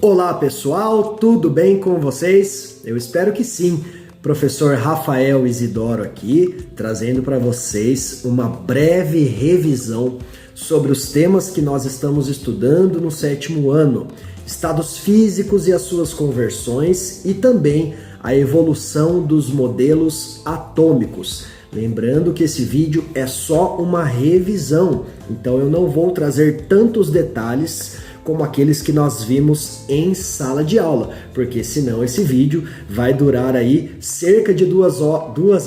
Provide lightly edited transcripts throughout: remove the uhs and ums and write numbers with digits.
Olá pessoal, tudo bem com vocês? Eu espero que sim. Professor Rafael Isidoro aqui, trazendo para vocês uma breve revisão sobre os temas que nós estamos estudando no 7º ano, estados físicos e as suas conversões e também a evolução dos modelos atômicos. Lembrando que esse vídeo é só uma revisão, então eu não vou trazer tantos detalhes como aqueles que nós vimos em sala de aula, porque senão esse vídeo vai durar aí cerca de duas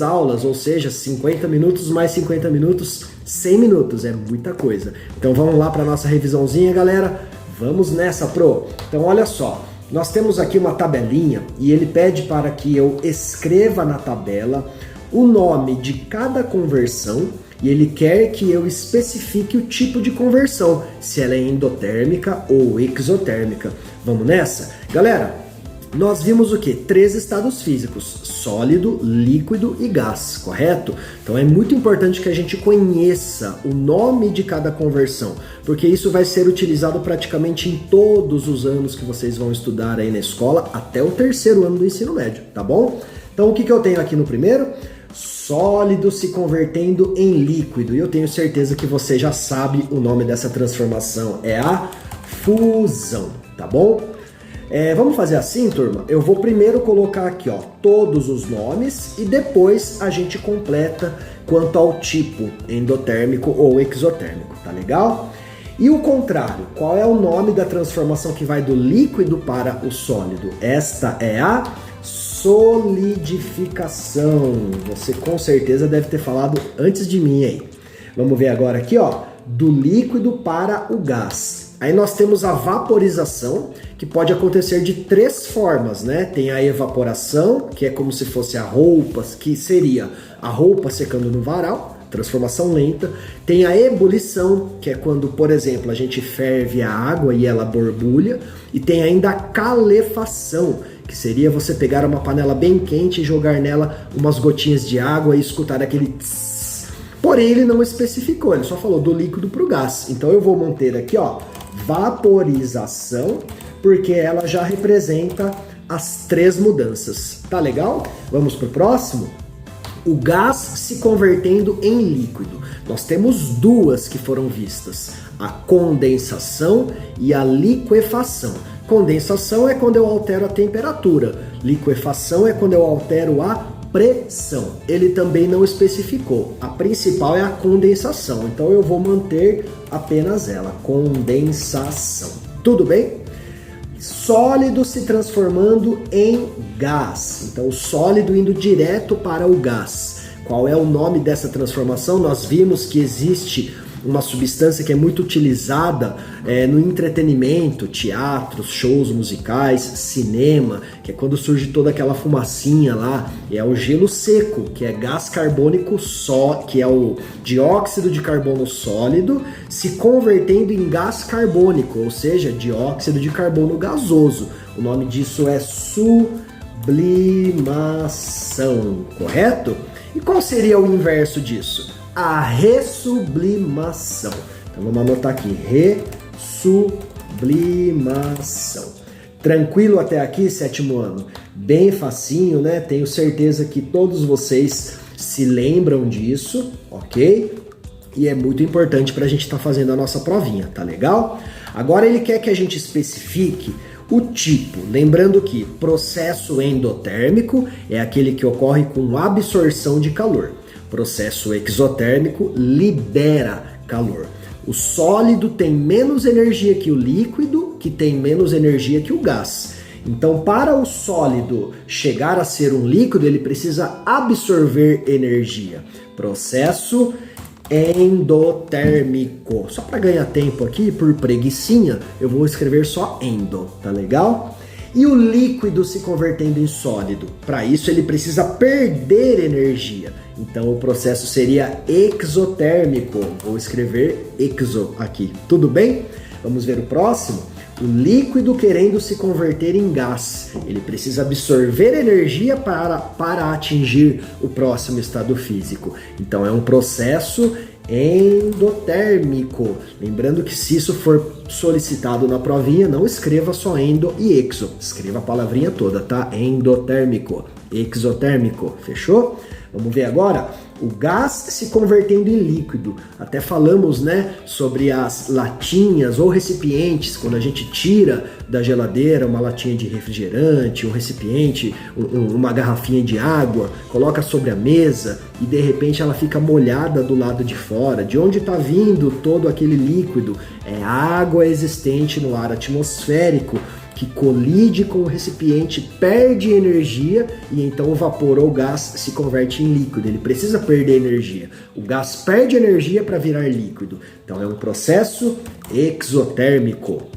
aulas, ou seja, 50 minutos mais 50 minutos, 100 minutos, é muita coisa. Então vamos lá para a nossa revisãozinha, galera? Vamos nessa, pro! Então olha só, nós temos aqui uma tabelinha e ele pede para que eu escreva na tabela o nome de cada conversão e ele quer que eu especifique o tipo de conversão, se ela é endotérmica ou exotérmica. Vamos nessa? Galera, nós vimos o que? 3 estados físicos, sólido, líquido e gás, correto? Então é muito importante que a gente conheça o nome de cada conversão, porque isso vai ser utilizado praticamente em todos os anos que vocês vão estudar aí na escola, até o 3º ano do ensino médio, tá bom? Então o que eu tenho aqui no primeiro? Sólido se convertendo em líquido. E eu tenho certeza que você já sabe o nome dessa transformação. É a fusão, tá bom? Vamos fazer assim, turma? Eu vou primeiro colocar aqui, ó, todos os nomes e depois a gente completa quanto ao tipo endotérmico ou exotérmico, tá legal? E o contrário, qual é o nome da transformação que vai do líquido para o sólido? Esta é a solidificação. Você com certeza deve ter falado antes de mim aí. Vamos ver agora aqui, ó, do líquido para o gás. Aí nós temos a vaporização, que pode acontecer de 3 formas, né? Tem a evaporação, que é como se fosse a roupa, que seria a roupa secando no varal, transformação lenta. Tem a ebulição, que é quando, por exemplo, a gente ferve a água e ela borbulha. E tem ainda a calefação, que seria você pegar uma panela bem quente e jogar nela umas gotinhas de água e escutar aquele tss. Porém, ele não especificou, ele só falou do líquido para o gás. Então eu vou manter aqui, ó, vaporização, porque ela já representa as 3 mudanças. Tá legal? Vamos para o próximo? O gás se convertendo em líquido. Nós temos 2 que foram vistas, a condensação e a liquefação. Condensação é quando eu altero a temperatura, liquefação é quando eu altero a pressão. Ele também não especificou, a principal é a condensação, então eu vou manter apenas ela, condensação. Tudo bem? Sólido se transformando em gás, então o sólido indo direto para o gás. Qual é o nome dessa transformação? Nós vimos que existe uma substância que é muito utilizada no entretenimento, teatros, shows musicais, cinema, que é quando surge toda aquela fumacinha lá, é o gelo seco, que é gás carbônico que é o dióxido de carbono sólido, se convertendo em gás carbônico, ou seja, dióxido de carbono gasoso. O nome disso é sublimação, correto? E qual seria o inverso disso? A ressublimação. Então vamos anotar aqui, ressublimação. Tranquilo até aqui, 7º ano? Bem facinho, né? Tenho certeza que todos vocês se lembram disso, ok? E é muito importante para a gente estar fazendo a nossa provinha, tá legal? Agora ele quer que a gente especifique o tipo, lembrando que processo endotérmico é aquele que ocorre com absorção de calor. Processo exotérmico libera calor. O sólido tem menos energia que o líquido, que tem menos energia que o gás. Então, para o sólido chegar a ser um líquido, ele precisa absorver energia. Processo endotérmico. Só para ganhar tempo aqui, por preguicinha, eu vou escrever só endo, tá legal? E o líquido se convertendo em sólido. Para isso ele precisa perder energia. Então o processo seria exotérmico. Vou escrever exo aqui. Tudo bem? Vamos ver o próximo? O líquido querendo se converter em gás. Ele precisa absorver energia para atingir o próximo estado físico. Então é um processo Endotérmico. Lembrando que se isso for solicitado na provinha, não escreva só endo e exo. Escreva a palavrinha toda, tá? Endotérmico, exotérmico. Fechou? Vamos ver agora o gás se convertendo em líquido. Até falamos, né, sobre as latinhas ou recipientes, quando a gente tira da geladeira uma latinha de refrigerante, um recipiente, uma garrafinha de água, coloca sobre a mesa e de repente ela fica molhada do lado de fora. De onde está vindo todo aquele líquido? É água existente no ar atmosférico, que colide com o recipiente, perde energia e então o vapor ou gás se converte em líquido. Ele precisa perder energia. O gás perde energia para virar líquido. Então é um processo exotérmico.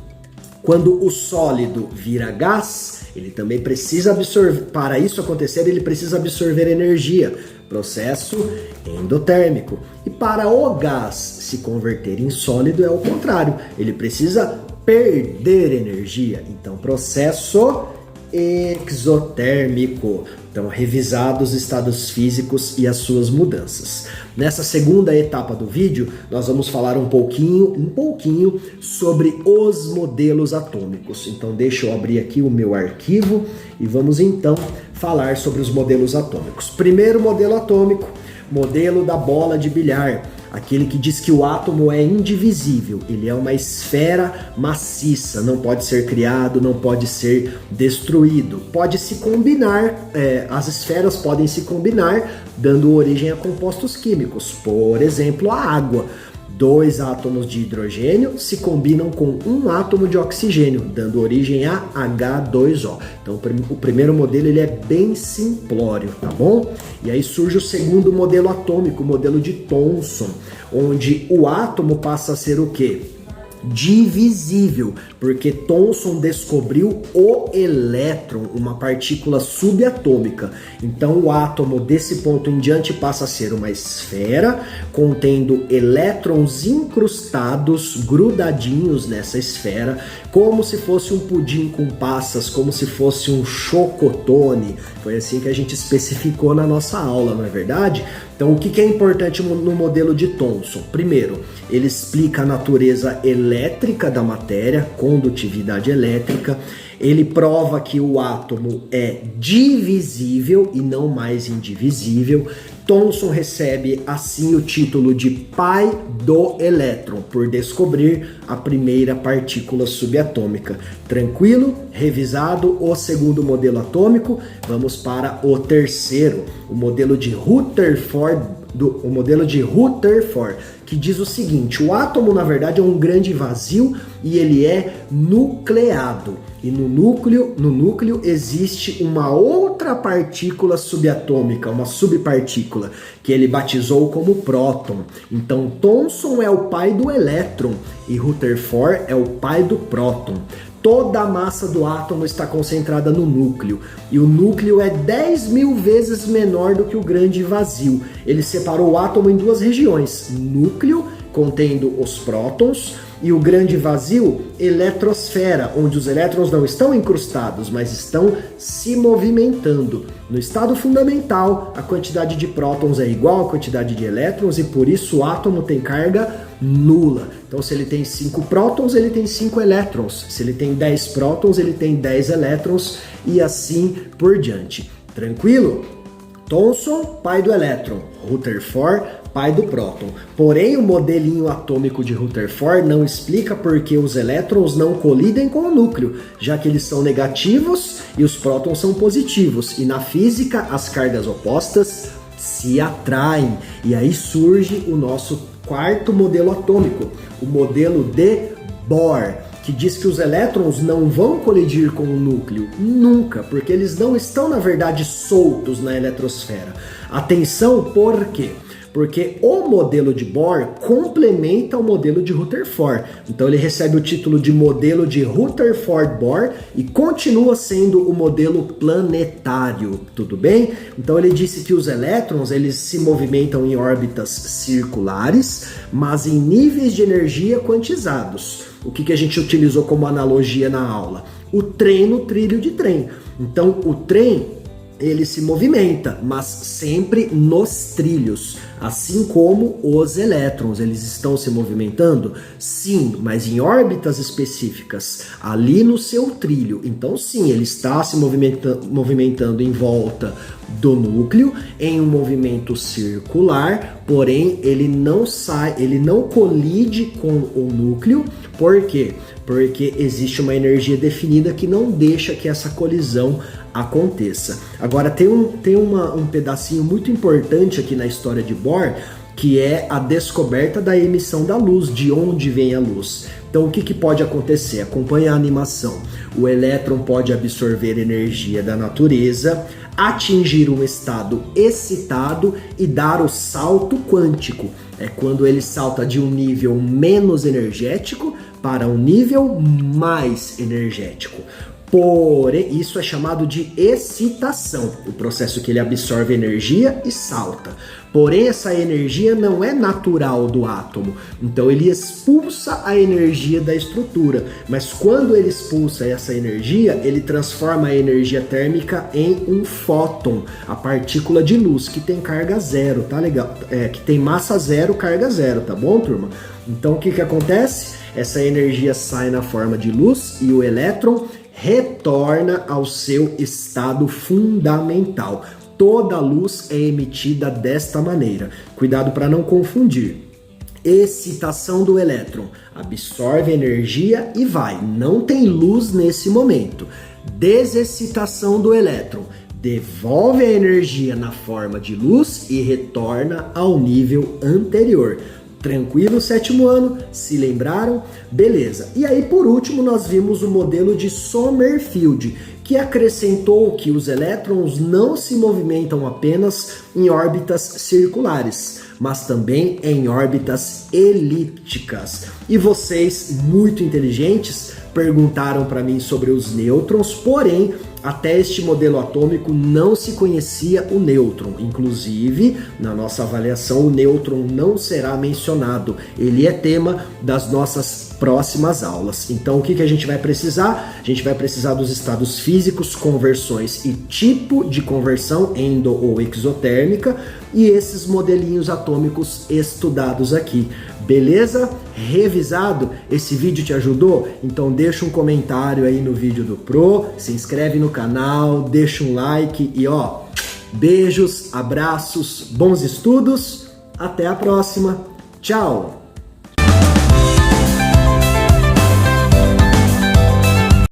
Quando o sólido vira gás, ele também precisa absorver. Para isso acontecer, ele precisa absorver energia. Processo endotérmico. E para o gás se converter em sólido é o contrário. Ele precisa perder energia. Então, processo exotérmico. Então, revisar os estados físicos e as suas mudanças. Nessa segunda etapa do vídeo, nós vamos falar um pouquinho sobre os modelos atômicos. Então, deixa eu abrir aqui o meu arquivo e vamos então falar sobre os modelos atômicos. Primeiro modelo atômico, modelo da bola de bilhar. Aquele que diz que o átomo é indivisível, ele é uma esfera maciça, não pode ser criado, não pode ser destruído. Pode se combinar, as esferas podem se combinar, dando origem a compostos químicos. Por exemplo, a água. 2 átomos de hidrogênio se combinam com um átomo de oxigênio, dando origem a H2O. Então, o primeiro modelo ele é bem simplório, tá bom? E aí surge o segundo modelo atômico, o modelo de Thomson, onde o átomo passa a ser o quê? Divisível, porque Thomson descobriu o elétron, uma partícula subatômica. Então o átomo desse ponto em diante passa a ser uma esfera contendo elétrons incrustados, grudadinhos nessa esfera, como se fosse um pudim com passas, como se fosse um chocotone. Foi assim que a gente especificou na nossa aula, não é verdade? Então, o que é importante no modelo de Thomson? Primeiro, ele explica a natureza elétrica da matéria, condutividade elétrica. Ele prova que o átomo é divisível e não mais indivisível. Thomson recebe assim o título de pai do elétron, por descobrir a primeira partícula subatômica. Tranquilo? Revisado o segundo modelo atômico, vamos para o terceiro, o modelo de Rutherford, que diz o seguinte: o átomo na verdade é um grande vazio e ele é nucleado. E no núcleo existe uma outra partícula subatômica, uma subpartícula, que ele batizou como próton. Então Thomson é o pai do elétron e Rutherford é o pai do próton. Toda a massa do átomo está concentrada no núcleo, e o núcleo é 10.000 vezes menor do que o grande vazio. Ele separou o átomo em 2 regiões, núcleo, contendo os prótons, e o grande vazio, eletrosfera, onde os elétrons não estão incrustados, mas estão se movimentando. No estado fundamental, a quantidade de prótons é igual à quantidade de elétrons e por isso o átomo tem carga nula. Então, se ele tem 5 prótons, ele tem 5 elétrons. Se ele tem 10 prótons, ele tem 10 elétrons e assim por diante. Tranquilo? Thomson, pai do elétron. Rutherford, pai do próton. Porém, o modelinho atômico de Rutherford não explica por que os elétrons não colidem com o núcleo, já que eles são negativos e os prótons são positivos. E na física, as cargas opostas se atraem. E aí surge o nosso quarto modelo atômico, o modelo de Bohr, que diz que os elétrons não vão colidir com o núcleo, nunca, porque eles não estão, na verdade, soltos na eletrosfera. Atenção, por quê? Porque o modelo de Bohr complementa o modelo de Rutherford. Então ele recebe o título de modelo de Rutherford-Bohr e continua sendo o modelo planetário, tudo bem? Então ele disse que os elétrons eles se movimentam em órbitas circulares, mas em níveis de energia quantizados. O que a gente utilizou como analogia na aula? O trem no trilho de trem. Então o trem ele se movimenta, mas sempre nos trilhos, assim como os elétrons. Eles estão se movimentando? Sim, mas em órbitas específicas, ali no seu trilho. Então sim, ele está se movimentando em volta do núcleo, em um movimento circular, porém ele não colide com o núcleo. Por quê? Porque existe uma energia definida que não deixa que essa colisão aconteça. Agora tem um pedacinho muito importante aqui na história de Bohr, que é a descoberta da emissão da luz, de onde vem a luz. Então o que pode acontecer? Acompanhe a animação. O elétron pode absorver energia da natureza, atingir um estado excitado e dar o salto quântico. É quando ele salta de um nível menos energético para um nível mais energético. Porém, isso é chamado de excitação, o processo que ele absorve energia e salta. Porém, essa energia não é natural do átomo, então ele expulsa a energia da estrutura. Mas quando ele expulsa essa energia, ele transforma a energia térmica em um fóton, a partícula de luz, que tem carga zero, tá legal? Que tem massa zero, carga zero, tá bom, turma? Então, o que acontece? Essa energia sai na forma de luz e o elétron retorna ao seu estado fundamental. Toda luz é emitida desta maneira. Cuidado para não confundir. Excitação do elétron. Absorve energia e vai. Não tem luz nesse momento. Desexcitação do elétron. Devolve a energia na forma de luz e retorna ao nível anterior. Tranquilo, sétimo ano? Se lembraram? Beleza. E aí, por último, nós vimos o modelo de Sommerfeld, que acrescentou que os elétrons não se movimentam apenas em órbitas circulares, mas também em órbitas elípticas. E vocês, muito inteligentes, perguntaram para mim sobre os nêutrons, porém, até este modelo atômico não se conhecia o nêutron. Inclusive, na nossa avaliação, o nêutron não será mencionado. Ele é tema das nossas próximas aulas. Então, o que a gente vai precisar? A gente vai precisar dos estados físicos, conversões e tipo de conversão endo ou exotérmica e esses modelinhos atômicos estudados aqui. Beleza? Revisado? Esse vídeo te ajudou? Então deixa um comentário aí no vídeo do Pro, se inscreve no canal, deixa um like e ó, beijos, abraços, bons estudos, até a próxima, tchau!